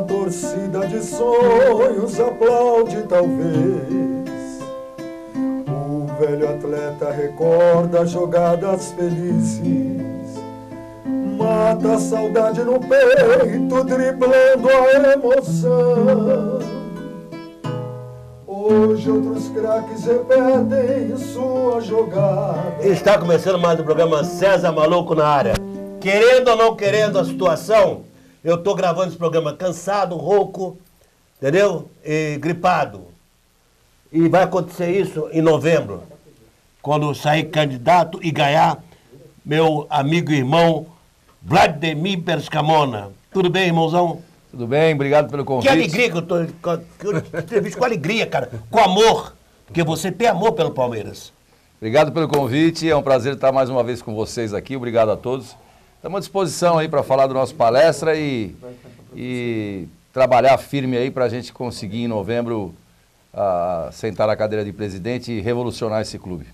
Uma torcida de sonhos aplaude talvez. O velho atleta recorda jogadas felizes, mata a saudade no peito, driblando a emoção. Hoje outros craques repetem sua jogada. Está começando mais um programa César Maluco na área. Querendo ou não querendo a situação, eu estou gravando esse programa cansado, rouco, entendeu? E gripado. E vai acontecer isso em novembro, quando eu sair candidato e ganhar meu amigo e irmão Vladimir Perscamona. Tudo bem, irmãozão? Tudo bem, obrigado pelo convite. Que alegria que eu te entrevisto com alegria, cara, com amor, porque você tem amor pelo Palmeiras. Obrigado pelo convite, é um prazer estar mais uma vez com vocês aqui, obrigado a todos. Estamos à disposição aí para falar do nosso palestra e trabalhar firme aí para a gente conseguir em novembro sentar na cadeira de presidente e revolucionar esse clube.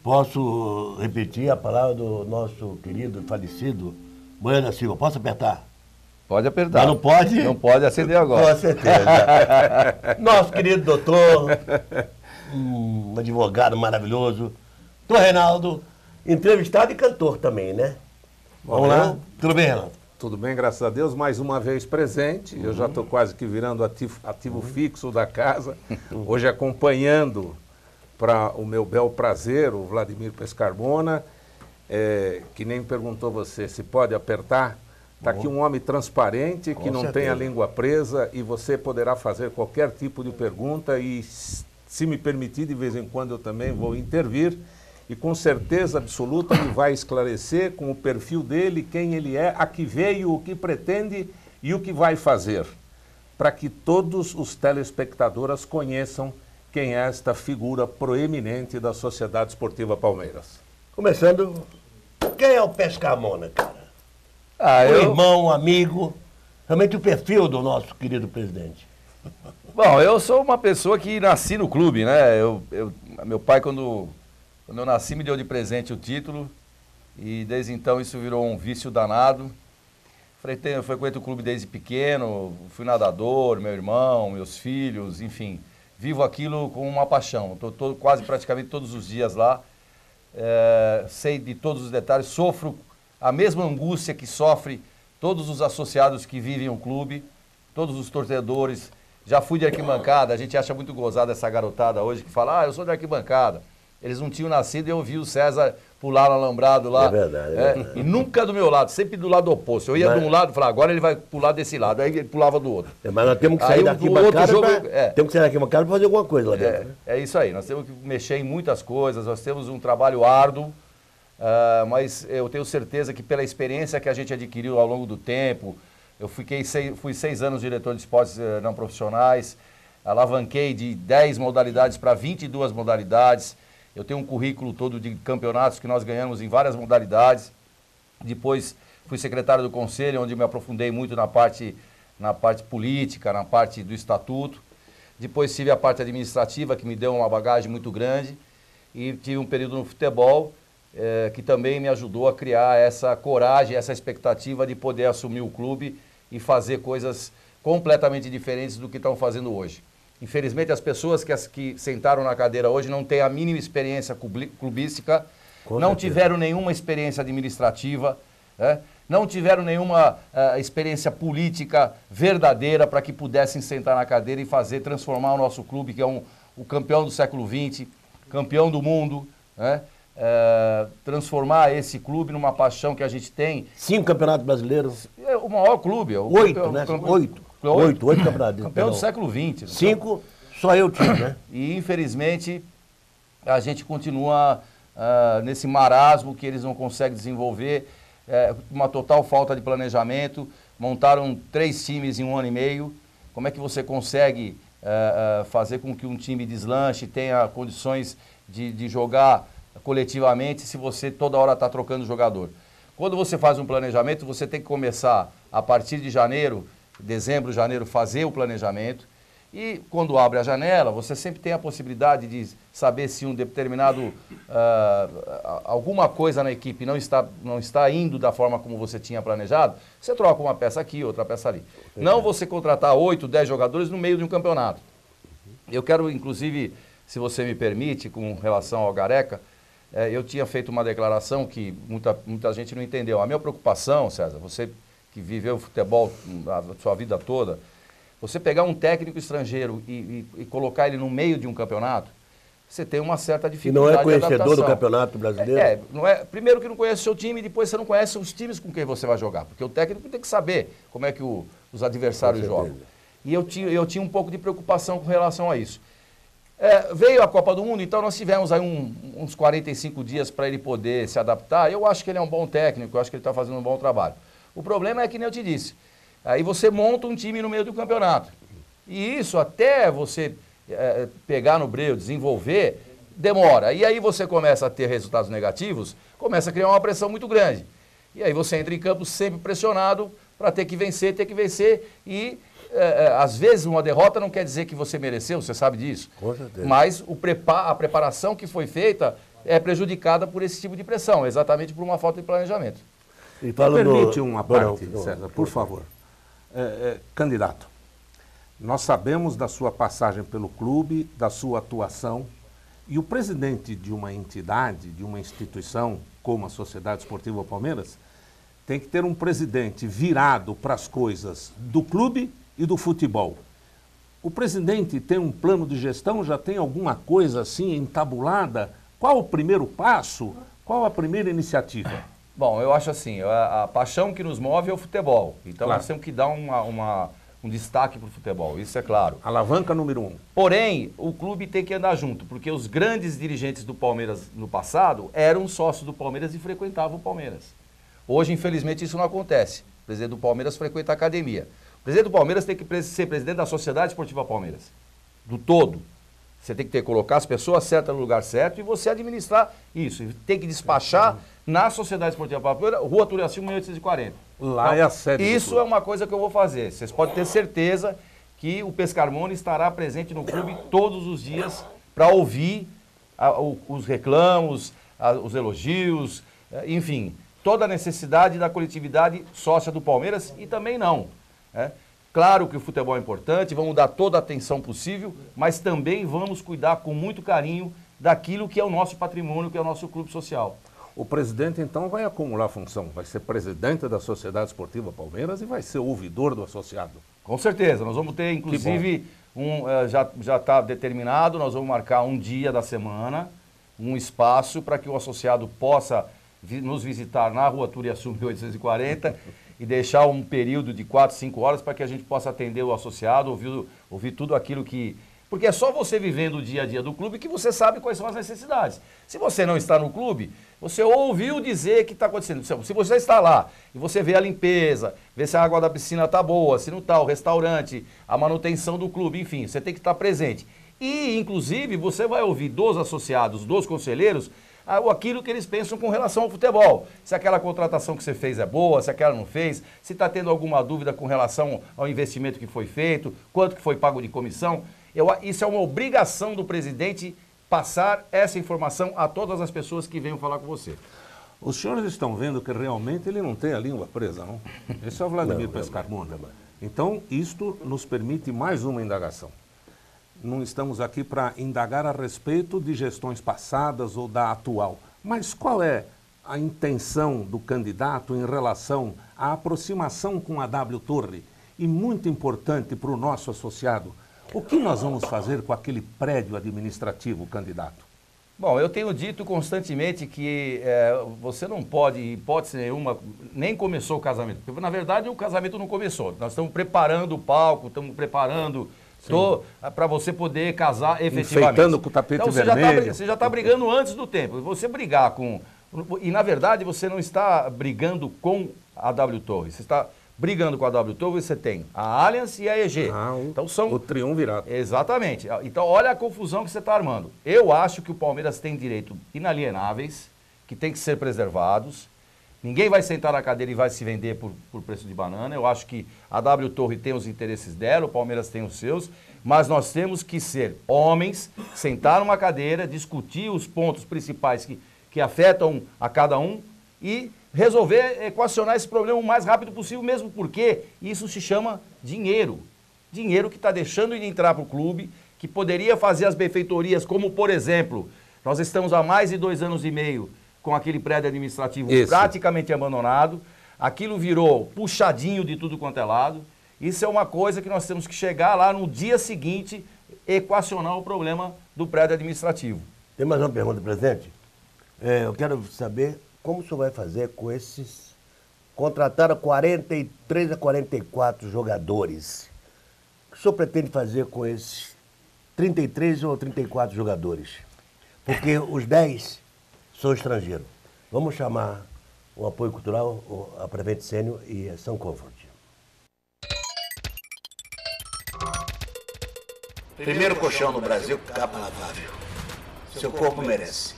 Posso repetir a palavra do nosso querido falecido Bueno da Silva? Posso apertar? Pode apertar. Mas não pode? Não pode acender agora. Com certeza. Nosso querido doutor, um advogado maravilhoso, doutor Reinaldo, entrevistado e cantor também, né? Vamos lá? Tudo bem, Reinaldo? Tudo bem, graças a Deus, mais uma vez presente. Eu já estou quase que virando ativo fixo da casa. Hoje acompanhando para o meu bel prazer, o Vladimir Perscamona, que nem perguntou você se pode apertar. Está aqui um homem transparente, que não tem a língua presa e você poderá fazer qualquer tipo de pergunta e, se me permitir, de vez em quando eu também vou intervir e com certeza absoluta ele vai esclarecer com o perfil dele, quem ele é, a que veio, o que pretende e o que vai fazer, para que todos os telespectadores conheçam quem é esta figura proeminente da Sociedade Esportiva Palmeiras. Começando, quem é o Perscamona, cara? Irmão, amigo, realmente o perfil do nosso querido presidente. Bom, eu sou uma pessoa que nasci no clube, né? Meu pai, quando eu nasci, me deu de presente o título e desde então isso virou um vício danado. Eu frequento o clube desde pequeno, fui nadador, meu irmão, meus filhos, enfim, vivo aquilo com uma paixão. Estou quase praticamente todos os dias lá, sei de todos os detalhes, sofro a mesma angústia que sofre todos os associados que vivem o clube, todos os torcedores. Já fui de arquibancada, a gente acha muito gozada essa garotada hoje que fala, eu sou de arquibancada. Eles não tinham nascido e eu vi o César pular no alambrado lá. É verdade, é verdade. E nunca do meu lado, sempre do lado oposto. Eu ia de um lado e falava, agora ele vai pular desse lado. Aí ele pulava do outro. Mas nós temos que sair daqui temos que sair daqui para fazer alguma coisa lá dentro. Né? É isso aí, nós temos que mexer em muitas coisas, nós temos um trabalho árduo, mas eu tenho certeza que pela experiência que a gente adquiriu ao longo do tempo, eu fui 6 anos diretor de esportes não profissionais, alavanquei de 10 modalidades para 22 modalidades, eu tenho um currículo todo de campeonatos que nós ganhamos em várias modalidades. Depois fui secretário do conselho, onde me aprofundei muito na parte política, na parte do estatuto. Depois tive a parte administrativa, que me deu uma bagagem muito grande. E tive um período no futebol, que também me ajudou a criar essa coragem, essa expectativa de poder assumir o clube e fazer coisas completamente diferentes do que estão fazendo hoje. Infelizmente, as pessoas que sentaram na cadeira hoje não têm a mínima experiência clubística, não tiveram nenhuma experiência administrativa, não tiveram nenhuma experiência política verdadeira para que pudessem sentar na cadeira e transformar o nosso clube, que é o campeão do século XX, campeão do mundo, transformar esse clube numa paixão que a gente tem. 5 campeonatos brasileiros. É o maior clube. 8, né? 8 campeonatos. Campeão do século XX. 5, só eu tive, né? E, infelizmente, a gente continua nesse marasmo que eles não conseguem desenvolver, uma total falta de planejamento. Montaram 3 times em 1 ano e meio. Como é que você consegue fazer com que um time deslanche, tenha condições de jogar coletivamente se você toda hora está trocando jogador? Quando você faz um planejamento, você tem que começar a partir de dezembro, janeiro, fazer o planejamento E quando abre a janela, você sempre tem a possibilidade de saber se um determinado, alguma coisa na equipe não está indo da forma como você tinha planejado, você troca uma peça aqui, outra peça ali. Não você contratar 8, 10 jogadores no meio de um campeonato. Eu quero, inclusive, se você me permite, com relação ao Gareca, eu tinha feito uma declaração que muita gente não entendeu. A minha preocupação, César, você que viveu futebol a sua vida toda, você pegar um técnico estrangeiro e colocar ele no meio de um campeonato, você tem uma certa dificuldade. E não é conhecedor do campeonato brasileiro? Primeiro que não conhece o seu time, depois você não conhece os times com quem você vai jogar. Porque o técnico tem que saber como é que os adversários jogam. E eu tinha um pouco de preocupação com relação a isso. Veio a Copa do Mundo, então nós tivemos aí uns 45 dias para ele poder se adaptar. Eu acho que ele é um bom técnico, eu acho que ele está fazendo um bom trabalho. O problema é que nem eu te disse, aí você monta um time no meio do campeonato. E isso, até você pegar no breu, desenvolver, demora. E aí você começa a ter resultados negativos, começa a criar uma pressão muito grande. E aí você entra em campo sempre pressionado para ter que vencer e às vezes uma derrota não quer dizer que você mereceu, você sabe disso. Com certeza. Mas a preparação que foi feita é prejudicada por esse tipo de pressão, exatamente por uma falta de planejamento. E permite uma parte, César, por favor. Candidato, nós sabemos da sua passagem pelo clube, da sua atuação, e o presidente de uma entidade, de uma instituição, como a Sociedade Esportiva Palmeiras, tem que ter um presidente virado para as coisas do clube e do futebol. O presidente tem um plano de gestão, já tem alguma coisa assim entabulada? Qual o primeiro passo? Qual a primeira iniciativa? Bom, eu acho assim, a paixão que nos move é o futebol. Então nós temos que dar um destaque para o futebol, isso é claro. Alavanca número 1. Porém, o clube tem que andar junto, porque os grandes dirigentes do Palmeiras no passado eram sócios do Palmeiras e frequentavam o Palmeiras. Hoje, infelizmente, isso não acontece. O presidente do Palmeiras frequenta a academia. O presidente do Palmeiras tem que ser presidente da Sociedade Esportiva Palmeiras, do todo. Você tem que colocar as pessoas certas no lugar certo e você administrar isso. E tem que despachar na Sociedade Esportiva Palmeiras, Rua Turiaçu, 1840. Lá é a sede do Isso clube. é uma coisa que eu vou fazer. Vocês podem ter certeza que o Pescarmone estará presente no clube todos os dias para ouvir os reclamos, os elogios, enfim, toda a necessidade da coletividade sócia do Palmeiras e também não. Claro que o futebol é importante, vamos dar toda a atenção possível, mas também vamos cuidar com muito carinho daquilo que é o nosso patrimônio, que é o nosso clube social. O presidente, então, vai acumular função, vai ser presidente da Sociedade Esportiva Palmeiras e vai ser ouvidor do associado. Com certeza, nós vamos ter, inclusive, já está determinado, nós vamos marcar um dia da semana, um espaço para que o associado possa nos visitar na Rua Turiaçu, 1840, e deixar um período de 4, 5 horas para que a gente possa atender o associado, ouvir tudo aquilo que... Porque é só você vivendo o dia a dia do clube que você sabe quais são as necessidades. Se você não está no clube, você ouviu dizer que está acontecendo. Se você está lá e você vê a limpeza, vê se a água da piscina está boa, se não está, o restaurante, a manutenção do clube, enfim, você tem que estar presente. E, inclusive, você vai ouvir dos associados, dos conselheiros, aquilo que eles pensam com relação ao futebol. Se aquela contratação que você fez é boa, se aquela não fez, se está tendo alguma dúvida com relação ao investimento que foi feito, quanto que foi pago de comissão. Isso é uma obrigação do presidente passar essa informação a todas as pessoas que venham falar com você. Os senhores estão vendo que realmente ele não tem a língua presa, não? Esse é o Vladimir Pescarmone. Então, isto nos permite mais uma indagação. Não estamos aqui para indagar a respeito de gestões passadas ou da atual. Mas qual é a intenção do candidato em relação à aproximação com a W Torre? E muito importante para o nosso associado, o que nós vamos fazer com aquele prédio administrativo, candidato? Bom, eu tenho dito constantemente que você não pode, em hipótese nenhuma, nem começou o casamento. Porque, na verdade, o casamento não começou. Nós estamos preparando o palco, estamos preparando para você poder casar efetivamente. Enfeitando com o tapete vermelho. Você já está brigando antes do tempo. Você brigar com... E, na verdade, você não está brigando com a W Torre. Você está brigando com a W Torre, você tem a Allianz e a EG. Então são o triunvirato. Exatamente. Então, olha a confusão que você está armando. Eu acho que o Palmeiras tem direitos inalienáveis, que tem que ser preservados. Ninguém vai sentar na cadeira e vai se vender por preço de banana. Eu acho que a W Torre tem os interesses dela, o Palmeiras tem os seus, mas nós temos que ser homens, sentar numa cadeira, discutir os pontos principais que afetam a cada um e resolver, equacionar esse problema o mais rápido possível, mesmo porque isso se chama dinheiro. Dinheiro que está deixando de entrar para o clube, que poderia fazer as benfeitorias, como, por exemplo, nós estamos há mais de 2 anos e meio com aquele prédio administrativo praticamente abandonado, aquilo virou puxadinho de tudo quanto é lado. Isso é uma coisa que nós temos que chegar lá no dia seguinte, equacionar o problema do prédio administrativo. Tem mais uma pergunta, presidente? Eu quero saber como o senhor vai fazer com esses... Contrataram 43 a 44 jogadores. O que o senhor pretende fazer com esses 33 ou 34 jogadores? Porque os 10 são estrangeiros. Vamos chamar o Apoio Cultural, a Prevent Senior e a Sun Comfort. Primeiro colchão no Brasil, capa lavável. Seu corpo merece.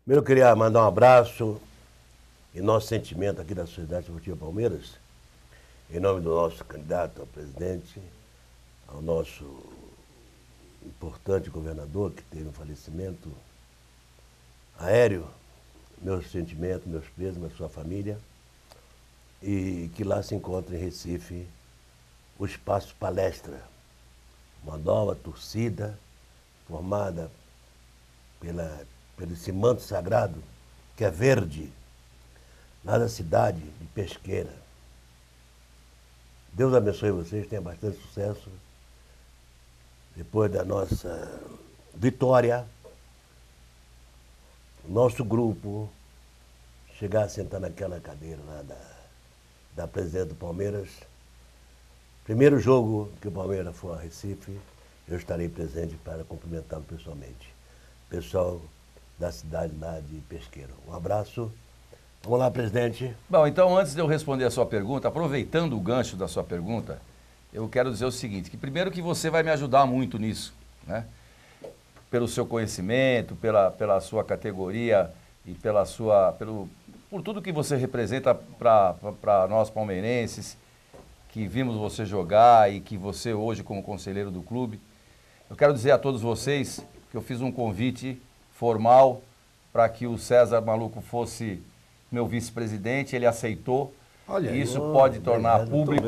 Primeiro eu queria mandar um abraço e nosso sentimento aqui da Sociedade Esportiva Palmeiras, em nome do nosso candidato a presidente, ao nosso importante governador que teve um falecimento aéreo, meus sentimentos, meus pesos, a sua família, e que lá se encontra em Recife o Espaço Palestra, uma nova torcida formada pelo esse manto sagrado, que é verde, lá da cidade de Pesqueira. Deus abençoe vocês, tenha bastante sucesso. Depois da nossa vitória, o nosso grupo chegar a sentar naquela cadeira lá da presidente do Palmeiras. Primeiro jogo que o Palmeiras for a Recife, eu estarei presente para cumprimentá-lo pessoalmente. Pessoal da cidade lá de Pesqueira. Um abraço. Vamos lá, presidente. Bom, então antes de eu responder a sua pergunta, aproveitando o gancho da sua pergunta, eu quero dizer o seguinte, que primeiro que você vai me ajudar muito nisso, né? Pelo seu conhecimento, pela sua categoria e por tudo que você representa para nós palmeirenses, que vimos você jogar e que você hoje como conselheiro do clube. Eu quero dizer a todos vocês que eu fiz um convite formal para que o César Maluco fosse meu vice-presidente, ele aceitou. Olha, isso pode tornar público.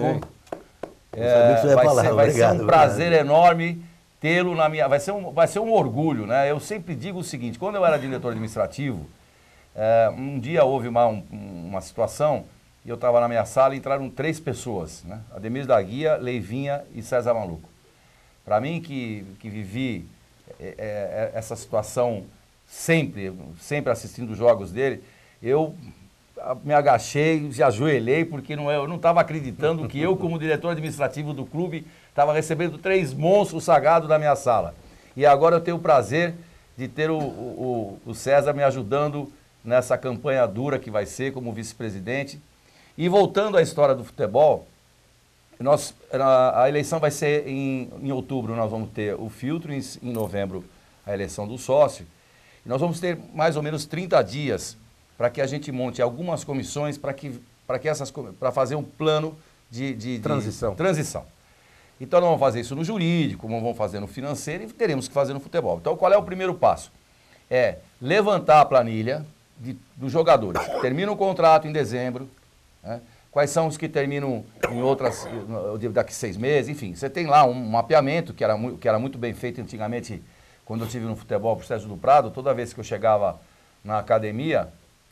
Vai ser um prazer enorme tê-lo na minha... Vai ser um orgulho, né? Eu sempre digo o seguinte, quando eu era diretor administrativo, um dia houve uma situação, e eu estava na minha sala e entraram 3 pessoas, né? Ademir da Guia, Leivinha e César Maluco. Para mim, que vivi essa situação sempre assistindo os jogos dele, eu me agachei, me ajoelhei, porque eu não estava acreditando que eu, como diretor administrativo do clube, estava recebendo 3 monstros sagrados na minha sala. E agora eu tenho o prazer de ter o César me ajudando nessa campanha dura que vai ser como vice-presidente. E voltando à história do futebol, a eleição vai ser em outubro, nós vamos ter o filtro, em novembro a eleição do sócio. E nós vamos ter mais ou menos 30 dias para que a gente monte algumas comissões para fazer um plano de transição. Então nós vamos fazer isso no jurídico, vamos fazer no financeiro e teremos que fazer no futebol. Então qual é o primeiro passo? É levantar a planilha dos jogadores que terminam o contrato em dezembro, né? Quais são os que terminam daqui 6 meses, enfim. Você tem lá um mapeamento que era muito bem feito antigamente, quando eu estive no futebol pro Sérgio do Prado. Toda vez que eu chegava na academia,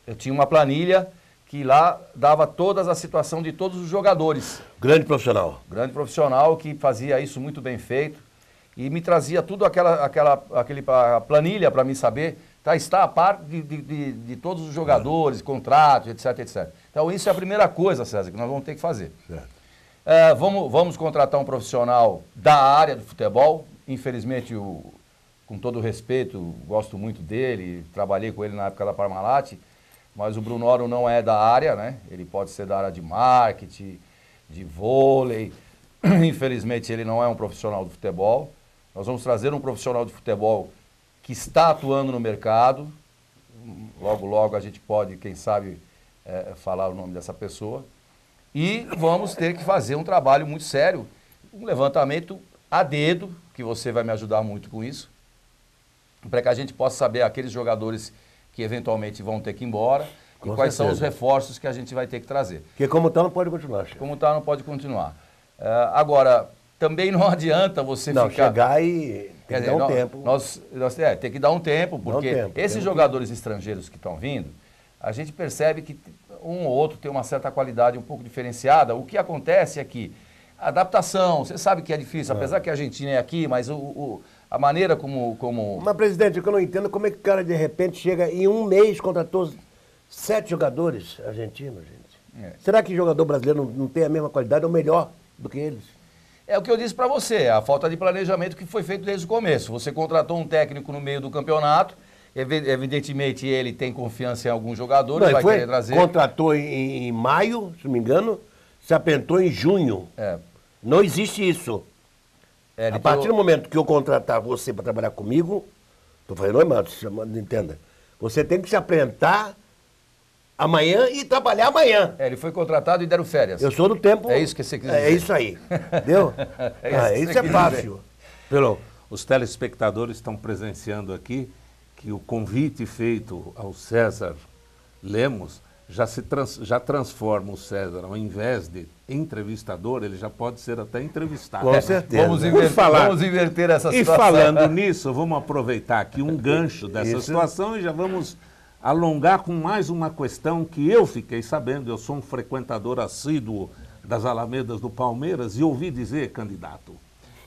eu tinha uma planilha que lá dava toda a situação de todos os jogadores. Grande profissional. Grande profissional que fazia isso muito bem feito e me trazia tudo aquela planilha para mim saber, está a par de todos os jogadores, contratos, etc, etc. Então isso é a primeira coisa, César, que nós vamos ter que fazer. Vamos contratar um profissional da área do futebol. Infelizmente, com todo o respeito, gosto muito dele, trabalhei com ele na época da Parmalat, mas o Brunoro não é da área, né? Ele pode ser da área de marketing, de vôlei. Infelizmente, ele não é um profissional do futebol. Nós vamos trazer um profissional de futebol que está atuando no mercado. Logo, logo a gente pode, quem sabe, falar o nome dessa pessoa. E vamos ter que fazer um trabalho muito sério, um levantamento a dedo, que você vai me ajudar muito com isso, para que a gente possa saber aqueles jogadores que eventualmente vão ter que ir embora e quais são os reforços que a gente vai ter que trazer. Porque como está não pode continuar. Chefe. Como está não pode continuar. Agora, também não adianta você ficar... chegar e tem que dar um tempo. Tem que dar um tempo, porque esses jogadores estrangeiros que estão vindo, a gente percebe que um ou outro tem uma certa qualidade um pouco diferenciada. O que acontece é que a adaptação, você sabe que é difícil, apesar que a Argentina é aqui, mas a maneira como... Mas, presidente, o que eu não entendo é como é que o cara, de repente, chega em um mês, contratou 7 jogadores argentinos, gente. Será que jogador brasileiro não tem a mesma qualidade ou melhor do que eles? É o que eu disse para você, a falta de planejamento que foi feito desde o começo. Você contratou um técnico no meio do campeonato, evidentemente ele tem confiança em alguns jogadores, vai querer trazer. Contratou em maio, se não me engano, se apresentou em junho. Não existe isso. A partir do momento que eu contratar você para trabalhar comigo, estou falando, não entenda, você tem que se apresentar amanhã e trabalhar amanhã. Ele foi contratado e deram férias. Eu sou do tempo... É isso que você quis dizer. É isso aí, entendeu? Isso é fácil. Os telespectadores estão presenciando aqui que o convite feito ao César Lemos já transforma o César, ao invés de entrevistador, ele já pode ser até entrevistado. Com certeza. Vamos inverter essa situação. E falando nisso, vamos aproveitar aqui um gancho dessa situação e já vamos alongar com mais uma questão que eu fiquei sabendo. Eu sou um frequentador assíduo das Alamedas do Palmeiras e ouvi dizer, candidato,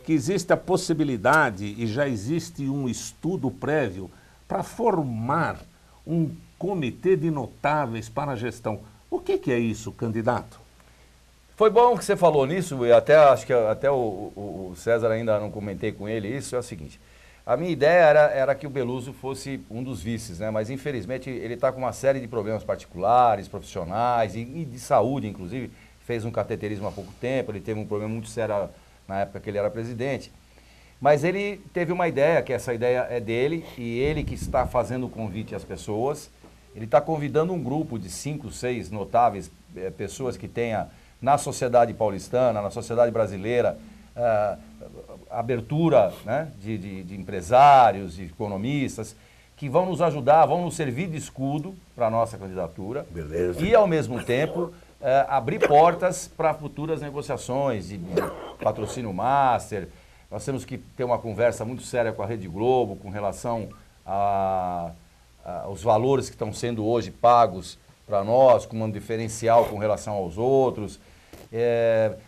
que existe a possibilidade e já existe um estudo prévio para formar um comitê de notáveis para a gestão. O que é isso, candidato? Foi bom que você falou nisso, e acho que até o César ainda não comentei com ele isso, é o seguinte. A minha ideia era que o Beluso fosse um dos vices, né? Mas infelizmente ele está com uma série de problemas particulares, profissionais e de saúde, inclusive. Fez um cateterismo há pouco tempo, ele teve um problema muito sério na época que ele era presidente. Mas ele teve uma ideia, que essa ideia é dele, e ele que está fazendo o convite às pessoas. Ele está convidando um grupo de 5, 6 notáveis pessoas que tenha na sociedade paulistana, na sociedade brasileira, abertura, né, de empresários, de economistas, que vão nos ajudar, vão nos servir de escudo para a nossa candidatura. Beleza. E, ao mesmo tempo, abrir portas para futuras negociações de patrocínio master. Nós temos que ter uma conversa muito séria com a Rede Globo com relação aos valores que estão sendo hoje pagos para nós, com um diferencial com relação aos outros.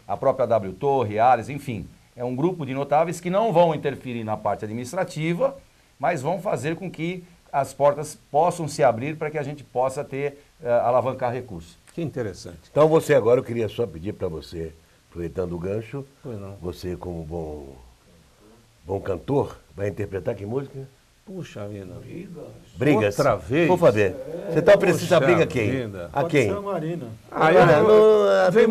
A própria W Torre, Ares, enfim. É um grupo de notáveis que não vão interferir na parte administrativa, mas vão fazer com que as portas possam se abrir para que a gente possa alavancar recursos. Que interessante. Então agora eu queria só pedir para você, aproveitando o gancho, você como bom cantor, vai interpretar que música? Puxa vida. Brigas. Outra vez? Por favor. Você está precisando briga quem? A quem? Pode ser a Marina. Veio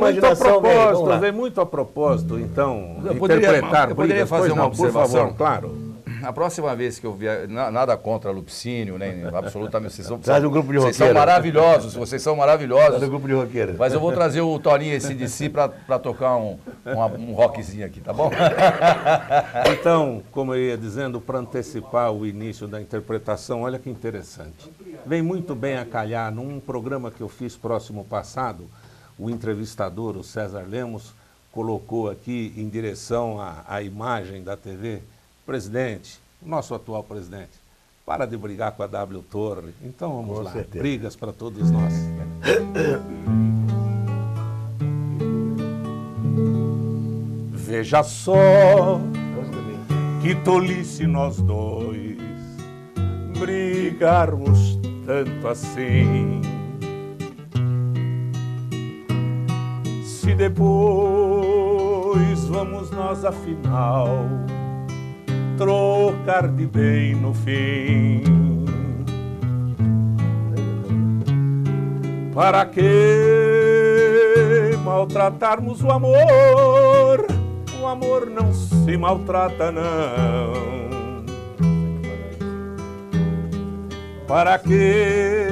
muito a propósito, então, eu poderia fazer uma observação? Por favor, claro. A próxima vez que eu vier, nada contra Lupicínio, nem absolutamente, traz um grupo de vocês são maravilhosos, vocês são maravilhosos. Traz um grupo de roqueiros. Mas eu vou trazer o Toninho AC/DC para tocar um rockzinho aqui, tá bom? Então, como eu ia dizendo, para antecipar o início da interpretação, olha que interessante. Vem muito bem a calhar num programa que eu fiz próximo passado, o entrevistador, o César Lemos, colocou aqui em direção à imagem da TV, presidente, nosso atual presidente, para de brigar com a W Torre. Então vamos Com lá, certeza. brigas para todos nós. Veja só que tolice nós dois brigarmos tanto assim. Se depois vamos nós afinal trocar de bem no fim, para que maltratarmos o amor? O amor não se maltrata, não. Para que?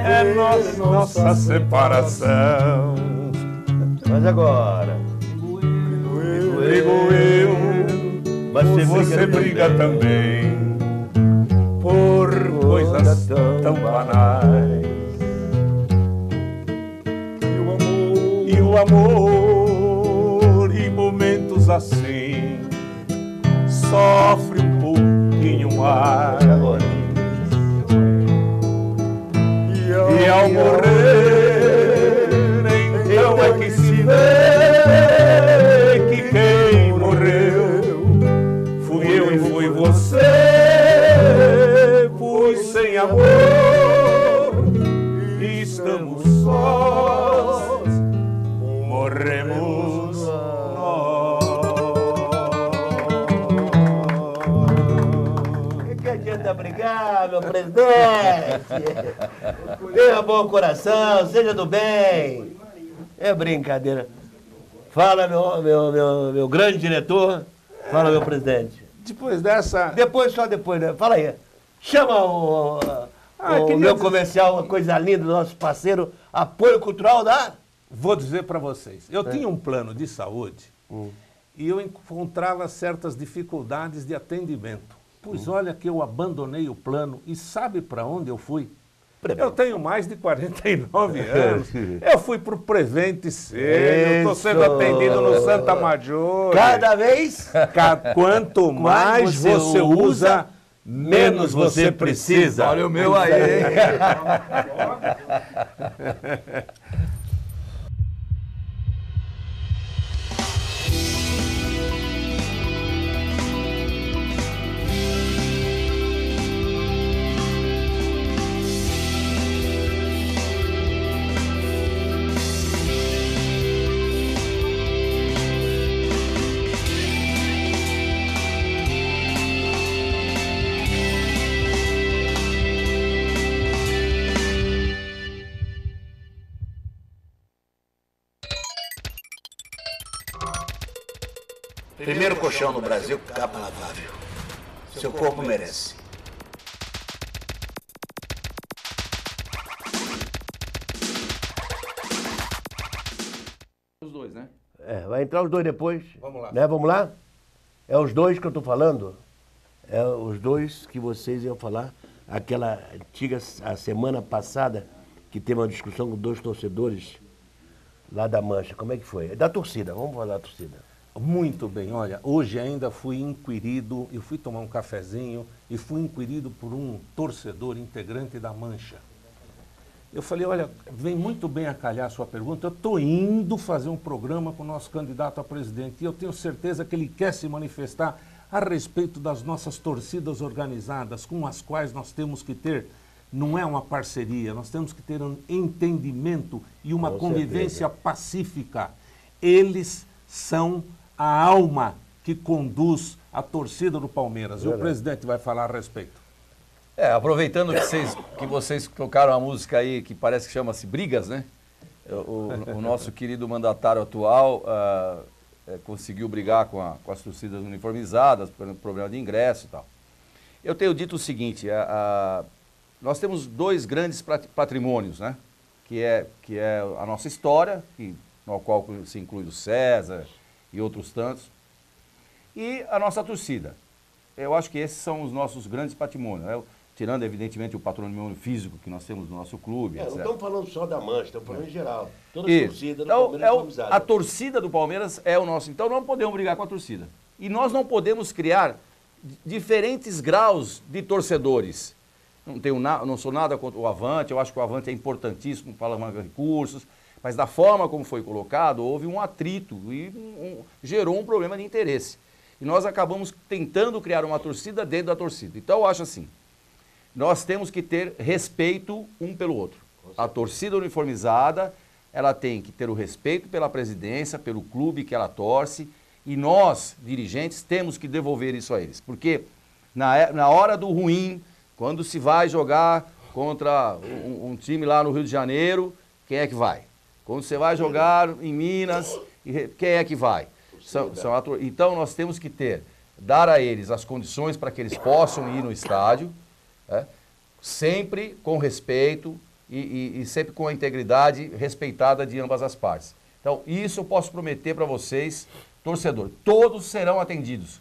É nossa separação. Mas agora... Brigo eu, Mas você briga também, por coisas tão banais. E o amor, em momentos assim, sofre um pouquinho mais. E ao morrer, então é que se vê que quem morreu fui eu e fui você, pois sem amor estamos sós, morremos nós. Que adianta brigar, meu presidente? Tenha bom coração, seja do bem. É brincadeira. Fala, meu grande diretor. Fala, meu presidente. Depois dessa... Depois, só depois, né? Fala aí. Chama o queria meu dizer- comercial, uma coisa linda do nosso parceiro, Apoio Cultural da... Vou dizer para vocês, eu tinha um plano de saúde e eu encontrava certas dificuldades de atendimento. Pois olha que eu abandonei o plano e sabe para onde eu fui? Eu tenho mais de 49 anos. Eu fui para o Prevent Senior, eu estou sendo Isso. atendido no Santa Maggiore. Cada vez... Quanto mais você usa, menos você precisa. Olha o meu aí, hein? Primeiro colchão no Brasil, capa lavável. Seu corpo merece. Os dois, né? É, vai entrar os dois depois. Vamos lá. Né? Vamos lá? É os dois que eu estou falando? É os dois que vocês iam falar. Aquela antiga, a semana passada, que teve uma discussão com dois torcedores lá da Mancha. Como é que foi? Da torcida, vamos falar da torcida. Muito bem, olha, hoje ainda fui inquirido, eu fui tomar um cafezinho e fui inquirido por um torcedor integrante da Mancha. Eu falei, olha, vem muito bem a calhar a sua pergunta, eu estou indo fazer um programa com o nosso candidato a presidente e eu tenho certeza que ele quer se manifestar a respeito das nossas torcidas organizadas, com as quais nós temos que ter, não é uma parceria, nós temos que ter um entendimento e uma Com convivência certeza. pacífica. Eles são a alma que conduz a torcida do Palmeiras. E o presidente vai falar a respeito. Aproveitando que vocês tocaram a música aí, que parece que chama-se Brigas, né? O nosso querido mandatário atual conseguiu brigar com as torcidas uniformizadas, por problema de ingresso e tal. Eu tenho dito o seguinte, nós temos dois grandes patrimônios, né? Que é a nossa história, no qual se inclui o César e outros tantos, e a nossa torcida. Eu acho que esses são os nossos grandes patrimônios, né? Tirando, evidentemente, o patrimônio físico que nós temos no nosso clube, Não etc. estamos falando só da Mancha, estamos falando em geral. Toda a Isso. torcida do Então, Palmeiras uniformizada. a torcida do Palmeiras é o nosso. Então não podemos brigar com a torcida. E nós não podemos criar diferentes graus de torcedores. Não sou nada contra o Avante, eu acho que o Avante é importantíssimo para alavancar recursos, mas da forma como foi colocado, houve um atrito e gerou um problema de interesse. E nós acabamos tentando criar uma torcida dentro da torcida. Então eu acho assim, nós temos que ter respeito um pelo outro. A torcida uniformizada, ela tem que ter o respeito pela presidência, pelo clube que ela torce, e nós, dirigentes, temos que devolver isso a eles. Porque na hora do ruim, quando se vai jogar contra um time lá no Rio de Janeiro, quem é que vai? Quando você vai jogar em Minas, quem é que vai? Então nós temos que dar a eles as condições para que eles possam ir no estádio, sempre com respeito e sempre com a integridade respeitada de ambas as partes. Então isso eu posso prometer para vocês, torcedor, todos serão atendidos.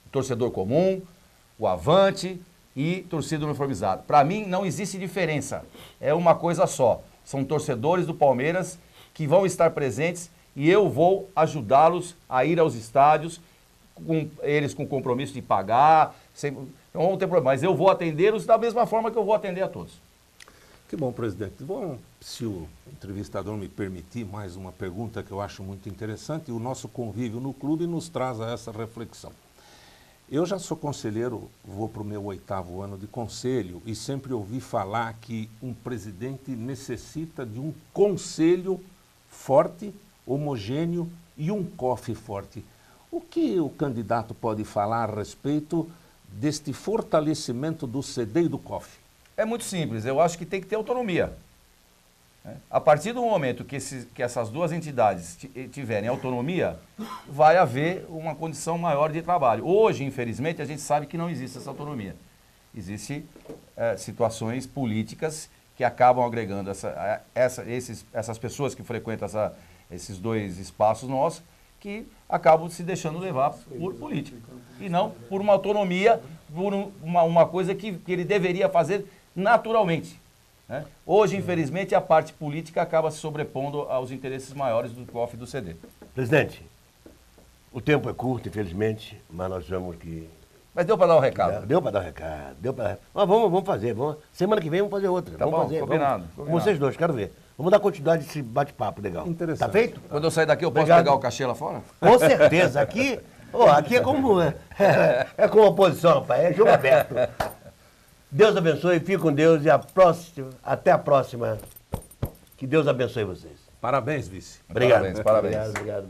O torcedor comum, o Avante e torcida uniformizada. Para mim não existe diferença, é uma coisa só. São torcedores do Palmeiras que vão estar presentes e eu vou ajudá-los a ir aos estádios, eles com compromisso de pagar, não vão ter problema, mas eu vou atendê-los da mesma forma que eu vou atender a todos. Que bom, presidente. Se o entrevistador me permitir, mais uma pergunta que eu acho muito interessante, e o nosso convívio no clube nos traz a essa reflexão. Eu já sou conselheiro, vou para o meu 8º ano de conselho e sempre ouvi falar que um presidente necessita de um conselho forte, homogêneo e um COF forte. O que o candidato pode falar a respeito deste fortalecimento do CD e do COF? É muito simples, eu acho que tem que ter autonomia. A partir do momento que essas duas entidades tiverem autonomia, vai haver uma condição maior de trabalho. Hoje, infelizmente, a gente sabe que não existe essa autonomia. Existem situações políticas que acabam agregando essas pessoas que frequentam esses dois espaços nossos, que acabam se deixando levar por política. E não por uma autonomia, por uma coisa que ele deveria fazer naturalmente. Hoje, infelizmente, a parte política acaba se sobrepondo aos interesses maiores do COF e do CD. Presidente, o tempo é curto, infelizmente, mas nós vamos que... Mas deu para dar um recado? Deu para dar um recado, Mas vamos fazer, semana que vem vamos fazer outra. Tá bom, combinado. Vocês dois, quero ver. Vamos dar continuidade a esse bate-papo legal. Interessante. Tá feito? Quando eu sair daqui, eu posso pegar o cachê lá fora? Com certeza. Aqui é como... É como oposição, rapaz. É jogo aberto. Deus abençoe, fique com Deus e até a próxima. Que Deus abençoe vocês. Parabéns, vice. Obrigado. Parabéns. Obrigado.